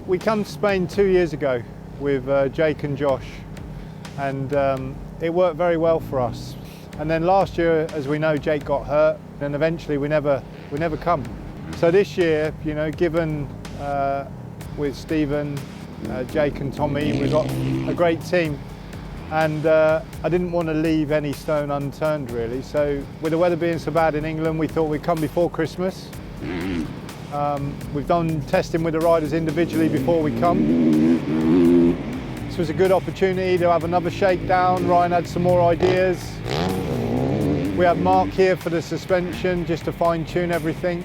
We come to Spain 2 years ago with Jake and Josh, and it worked very well for us. And then last year, as we know, Jake got hurt, and eventually we never come. So this year, you know, given with Stephen, Jake and Tommy, we've got a great team, and I didn't want to leave any stone unturned really. So with the weather being so bad in England, we thought we'd come before Christmas. We've done testing with the riders individually before we come. This was a good opportunity to have another shakedown. Ryan had some more ideas. We have Mark here for the suspension, just to fine tune everything.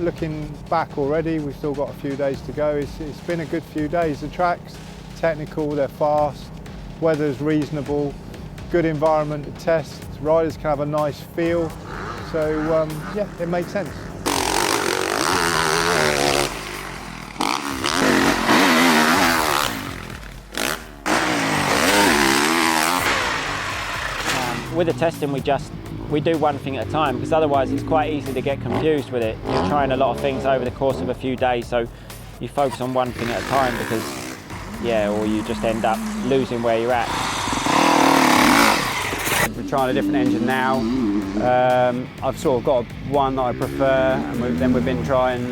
Looking back already, we've still got a few days to go. It's been a good few days. The track's technical, they're fast, weather's reasonable, good environment to test, riders can have a nice feel, so yeah, it makes sense. With the testing, we do one thing at a time, because otherwise it's quite easy to get confused with it. You're trying a lot of things over the course of a few days, so you focus on one thing at a time, because yeah, or you just end up losing where you're at. We're trying a different engine now. I've sort of got one that I prefer, and then we've been trying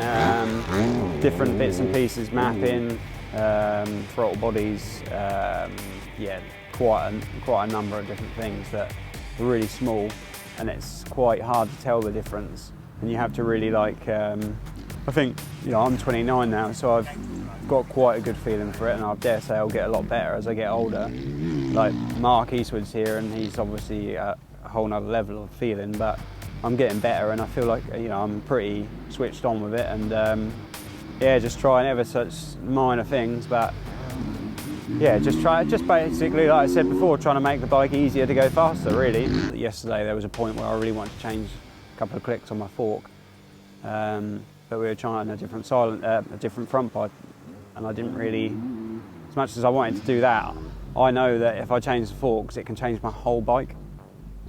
different bits and pieces, mapping, throttle bodies, yeah, quite a number of different things that are really small, and it's quite hard to tell the difference. And you have to really like, I think, you know, I'm 29 now, so I've got quite a good feeling for it, and I dare say I'll get a lot better as I get older. Like Mark Eastwood's here, and he's obviously a whole nother level of feeling, but I'm getting better, and I feel like, you know, I'm pretty switched on with it, and yeah, just trying ever such minor things, but yeah, just basically, like I said before, trying to make the bike easier to go faster, really. Yesterday there was a point where I really wanted to change a couple of clicks on my fork, but we were trying a different front pipe, and I didn't really, as much as I wanted to do that, I know that if I change the forks, it can change my whole bike,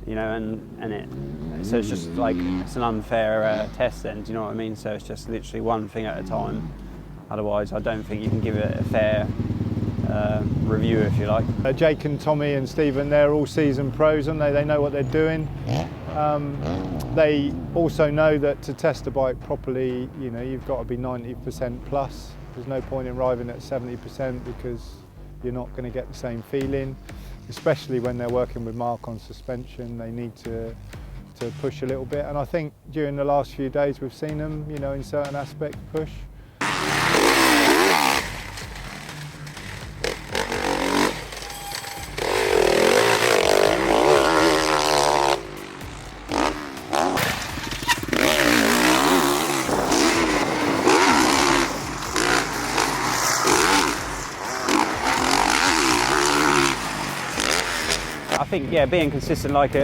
you know, so it's just like, it's an unfair test then, do you know what I mean? So it's just literally one thing at a time. Otherwise, I don't think you can give it a fair review, if you like. Jake and Tommy and Stephen, they're all seasoned pros, and they know what they're doing. They also know that to test a bike properly, you know, you've got to be 90% plus. There's no point in arriving at 70% because you're not going to get the same feeling, especially when they're working with Mark on suspension. They need to push a little bit, and I think during the last few days we've seen them, you know, in certain aspects push. I think, yeah, being consistent, like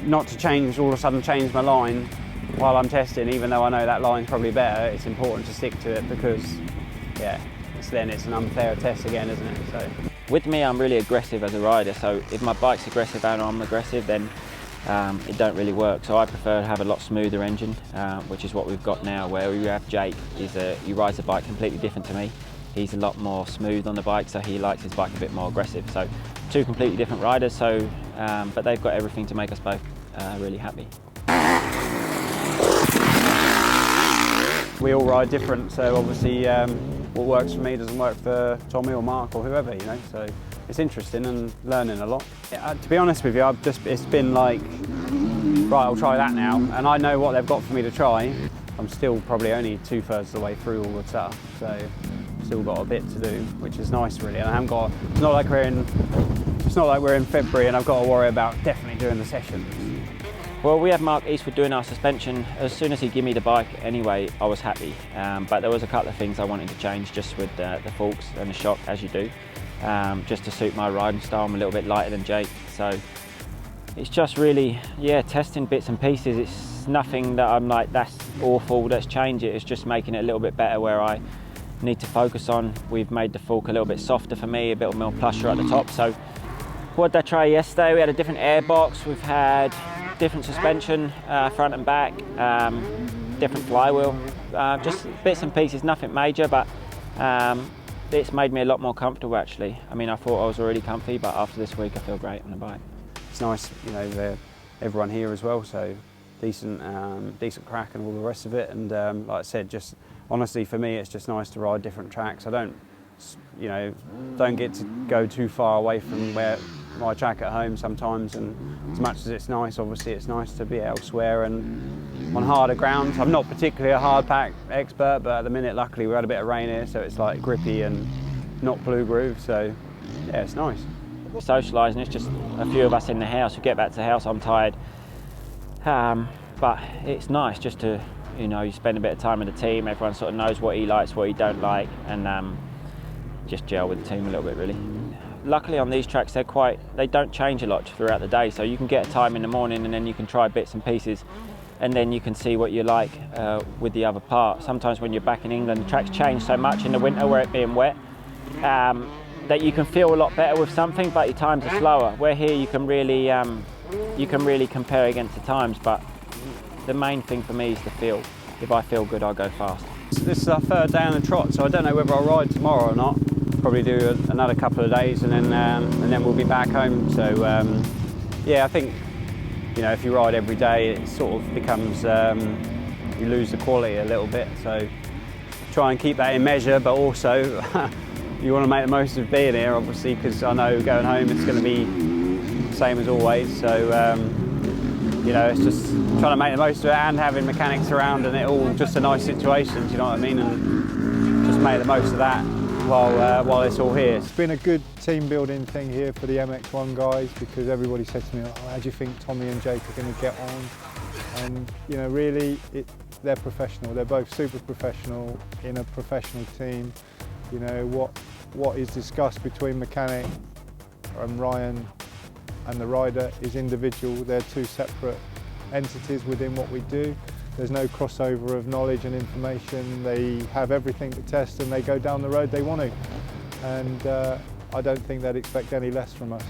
not to change, all of a sudden change my line while I'm testing, even though I know that line's probably better. It's important to stick to it because, yeah, then it's an unfair test again, isn't it? So. With me, I'm really aggressive as a rider, so if my bike's aggressive and I'm aggressive, then it don't really work. So I prefer to have a lot smoother engine, which is what we've got now, where we have Jake. He rides the bike completely different to me. He's a lot more smooth on the bike, so he likes his bike a bit more aggressive. So two completely different riders, so but they've got everything to make us both really happy. We all ride different, so obviously what works for me doesn't work for Tommy or Mark or whoever, you know. So it's interesting and learning a lot. Yeah, to be honest with you, it's been like, right, I'll try that now, and I know what they've got for me to try. I'm still probably only 2/3 of the way through all the stuff, so still got a bit to do, which is nice really. And I haven't got, it's not like we're in it's not like we're in February and I've got to worry about definitely doing the sessions. Well, we had Mark Eastwood doing our suspension. As soon as he gave me the bike anyway, I was happy. But there was a couple of things I wanted to change, just with the forks and the shock, as you do, just to suit my riding style. I'm a little bit lighter than Jake, so it's just really, yeah, testing bits and pieces. It's nothing that I'm like, that's awful, let's change it. It's just making it a little bit better where I need to focus on. We've made the fork a little bit softer for me, a bit more plusher at the top. So what did I try yesterday? We had a different air box, we've had different suspension, front and back, different flywheel, just bits and pieces, nothing major, but it's made me a lot more comfortable actually. I mean, I thought I was already comfy, but after this week I feel great on the bike. It's nice, you know, everyone here as well, so decent crack and all the rest of it. And like I said, just honestly for me, it's just nice to ride different tracks. I don't get to go too far away from where my track at home sometimes, and as much as it's nice, obviously it's nice to be elsewhere and on harder grounds. I'm not particularly a hard pack expert, but at the minute luckily we had a bit of rain here, so it's like grippy and not blue groove, so yeah, it's nice. Socialising, it's just a few of us in the house. We get back to the house, I'm tired, but it's nice just to, you know, you spend a bit of time with the team, everyone sort of knows what he likes, what he don't like, and just gel with the team a little bit really. Luckily on these tracks they don't change a lot throughout the day, so you can get a time in the morning and then you can try bits and pieces, and then you can see what you like with the other part. Sometimes when you're back in England, the tracks change so much in the winter where it being wet that you can feel a lot better with something, but your times are slower. Where here you can really compare against the times, but the main thing for me is the feel. If I feel good, I'll go fast. This is our third day on the trot, so I don't know whether I'll ride tomorrow or not. Probably do another couple of days and then we'll be back home. So yeah, I think, you know, if you ride every day, it sort of becomes, you lose the quality a little bit. So try and keep that in measure, but also you want to make the most of being here, obviously, because I know going home it's going to be the same as always. So you know, it's just trying to make the most of it and having mechanics around and it all just a nice situation, do you know what I mean? And just make the most of that while it's all here. It's been a good team building thing here for the MX1 guys, because everybody said to me, oh, how do you think Tommy and Jake are going to get on? And you know, really, they're professional. They're both super professional in a professional team. You know, what is discussed between mechanic and Ryan and the rider is individual. They're two separate entities within what we do. There's no crossover of knowledge and information. They have everything to test and they go down the road they want to. And I don't think they'd expect any less from us.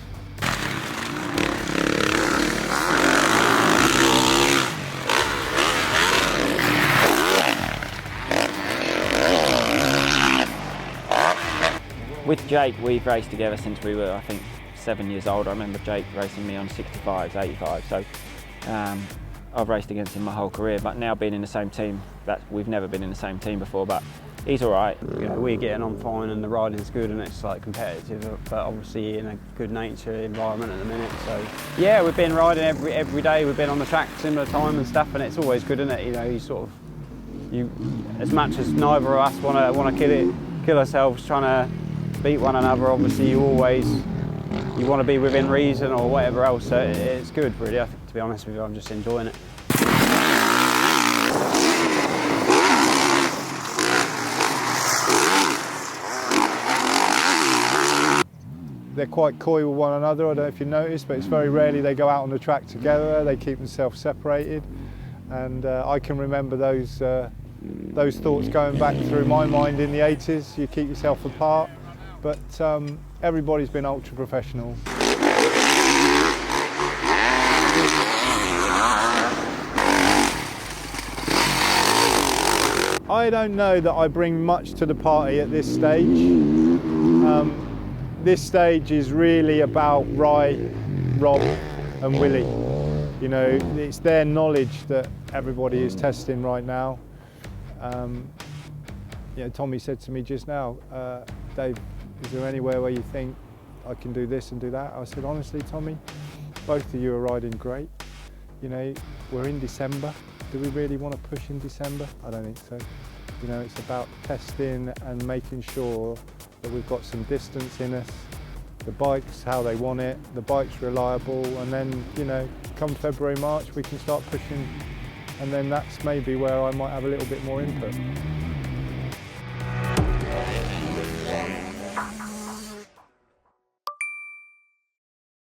With Jake, we've raced together since we were, I think, 7 years old. I remember Jake racing me on 65s, 85s. So I've raced against him my whole career, but now being in the same team, we've never been in the same team before, but he's all right. You know, we're getting on fine and the riding's good and it's like competitive, but obviously in a good nature environment at the minute. So yeah, we've been riding every day. We've been on the track similar time and stuff, and it's always good, isn't it? You know, you as much as neither of us want to kill ourselves trying to beat one another. Obviously, you want to be within reason or whatever else. So it's good, really. I think, to be honest with you, I'm just enjoying it. They're quite coy with one another. I don't know if you noticed, but it's very rarely they go out on the track together. They keep themselves separated, and I can remember those thoughts going back through my mind in the 80s. You keep yourself apart, but everybody's been ultra professional. I don't know that I bring much to the party at this stage. This stage is really about Rob and Willie. You know, it's their knowledge that everybody is testing right now. You know, Tommy said to me just now, Dave, is there anywhere where you think I can do this and do that? I said, honestly, Tommy, both of you are riding great. You know, we're in December. Do we really want to push in December? I don't think so. You know, it's about testing and making sure that we've got some distance in us, the bike's how they want it, the bike's reliable, and then, you know, come February, March, we can start pushing, and then that's maybe where I might have a little bit more input.